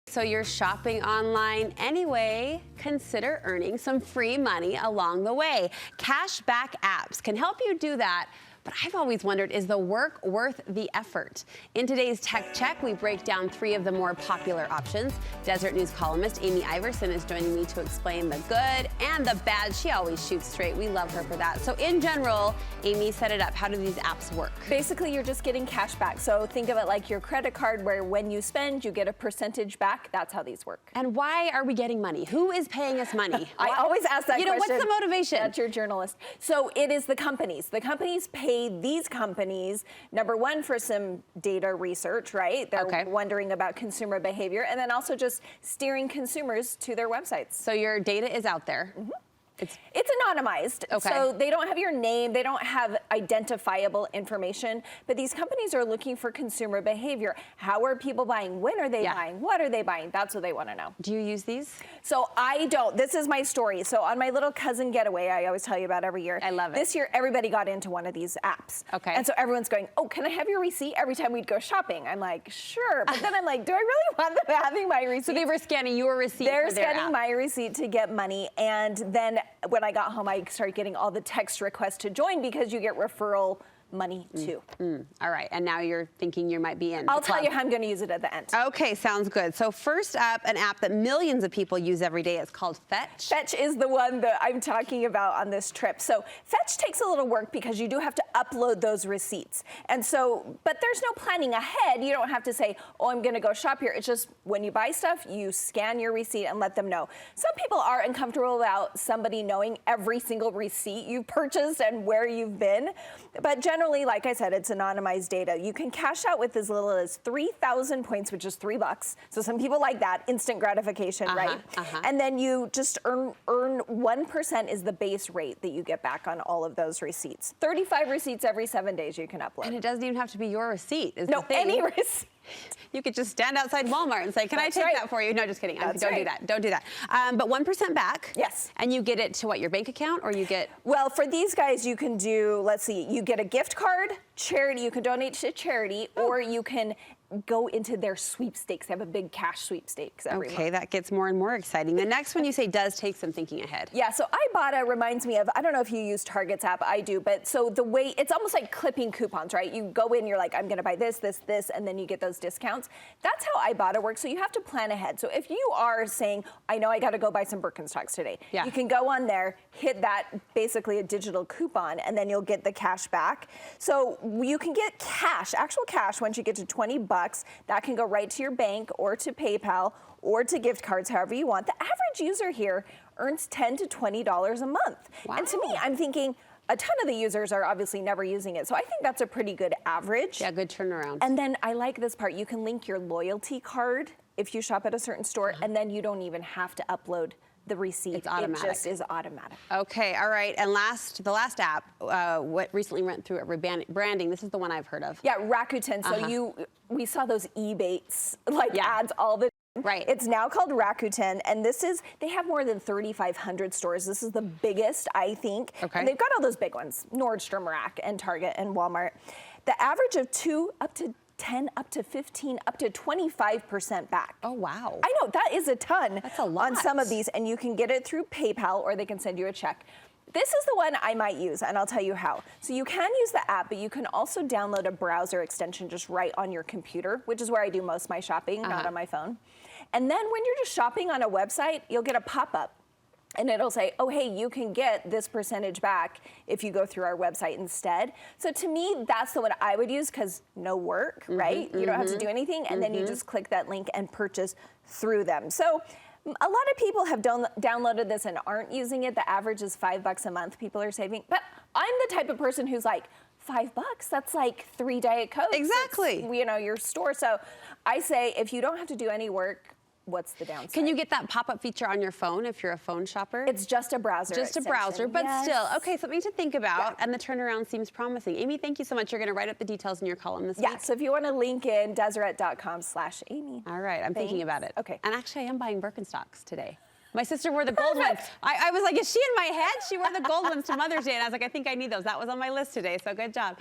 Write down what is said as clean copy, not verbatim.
So you're shopping online anyway, consider earning some free money along the way. Cashback apps can help you do that. But I've always wondered, is the work worth the effort? In today's Tech Check, we break down 3 of the more popular options. Deseret News columnist Amy Iverson is joining me to explain the good and the bad. She always shoots straight. We love her for that. So in general, Amy, set it up. How do these apps work? Basically, you're just getting cash back. So think of it like your credit card, where when you spend, you get a percentage back. That's how these work. And why are we getting money? Who is paying us money? I always ask that question. What's the motivation? That's your journalist. So it is the companies. The companies pay these companies, number one, for some data research, right? They're wondering about consumer behavior, and then also just steering consumers to their websites. So your data is out there. Mm-hmm. It's anonymized, so they don't have your name, they don't have identifiable information, but these companies are looking for consumer behavior. How are people buying? When are they buying? What are they buying? That's what they want to know. Do you use these? So I don't. This is my story. So on my little cousin getaway, I always tell you about every year. I love it. This year, everybody got into one of these apps. Okay. And so everyone's going, oh, can I have your receipt? Every time we'd go shopping. I'm like, sure. But then I'm like, do I really want them having my receipt? So they were scanning your receipt. They're for their scanning app. my receipt to get money. And then when I got home, I started getting all the text requests to join because you get referral money too. All right, and now you're thinking you might be in. I'll tell you how I'm going to use it at the end. Okay, sounds good. So first up, an app that millions of people use every day is called Fetch. Fetch is the one that I'm talking about on this trip. So Fetch takes a little work because you do have to upload those receipts. And so, but there's no planning ahead. You don't have to say, oh, I'm going to go shop here. It's just when you buy stuff, you scan your receipt and let them know. Some people are uncomfortable about somebody knowing every single receipt you've purchased and where you've been. But generally, like I said, it's anonymized data. You can cash out with as little as 3,000 points, which is $3. So some people like that, instant gratification, right? And then you just earn 1% is the base rate that you get back on all of those receipts. 35 receipts every 7 days you can upload. And it doesn't even have to be your receipt, is no, the thing. any receipt. You could just stand outside Walmart and say, can I take that for you? No, just kidding. Don't do that. Don't do that. But 1% back. Yes. And you get it to what, your bank account, or you get? Well, for these guys, you can do, let's see, you get a gift card, charity, you can donate to charity, or you can go into their sweepstakes. They have a big cash sweepstakes every month. That gets more and more exciting. The next one you say does take some thinking ahead. Yeah, so Ibotta reminds me of, I don't know if you use Target's app, I do, but so the way, it's almost like clipping coupons, right? You go in, you're like, I'm gonna buy this, this, this, and then you get those discounts. That's how Ibotta works, so you have to plan ahead. So if you are saying, I know I gotta go buy some Birkenstocks today, you can go on there, hit that, basically a digital coupon, and then you'll get the cash back. So you can get cash, actual cash, once you get to $20. That can go right to your bank or to PayPal or to gift cards, however you want. The average user here earns $10 to $20 a month. Wow. And to me, I'm thinking a ton of the users are obviously never using it. So I think that's a pretty good average. Yeah, good turnaround. And then I like this part. You can link your loyalty card if you shop at a certain store, and then you don't even have to upload the receipt. It's automatic. It just is automatic. Okay, all right. And the last app, what recently went through a rebranding. This is the one I've heard of. Yeah, Rakuten. So we saw those Ebates ads all the time. Right. It's now called Rakuten, and they have more than 3,500 stores. This is the biggest, I think. Okay. And they've got all those big ones, Nordstrom Rack and Target and Walmart. The average of 2 up to 10, up to 15, up to 25% back. Oh, wow. I know, that is a ton. That's a lot. On some of these, and you can get it through PayPal or they can send you a check. This is the one I might use, and I'll tell you how. So you can use the app, but you can also download a browser extension just right on your computer, which is where I do most of my shopping, not on my phone. And then when you're just shopping on a website, you'll get a pop-up. And it'll say, oh, hey, you can get this percentage back if you go through our website instead. So to me, that's the one I would use because no work, right? You don't have to do anything. And then you just click that link and purchase through them. So a lot of people have downloaded this and aren't using it. The average is $5 a month people are saving. But I'm the type of person who's like, $5, that's like 3 Diet Cokes. Exactly. That's, your store. So I say, if you don't have to do any work, what's the downside? Can you get that pop-up feature on your phone if you're a phone shopper? It's just a browser Just extension. a browser, but still. Okay, something to think about, Yeah. and the turnaround seems promising. Amy, thank you so much. You're going to write up the details in your column this week. Yeah, so if you want to link in, Deseret.com/Amy. All right, I'm thinking about it. Okay. And actually, I am buying Birkenstocks today. My sister wore the gold ones. I was like, is she in my head? She wore the gold ones to Mother's Day, and I was like, I think I need those. That was on my list today, so good job.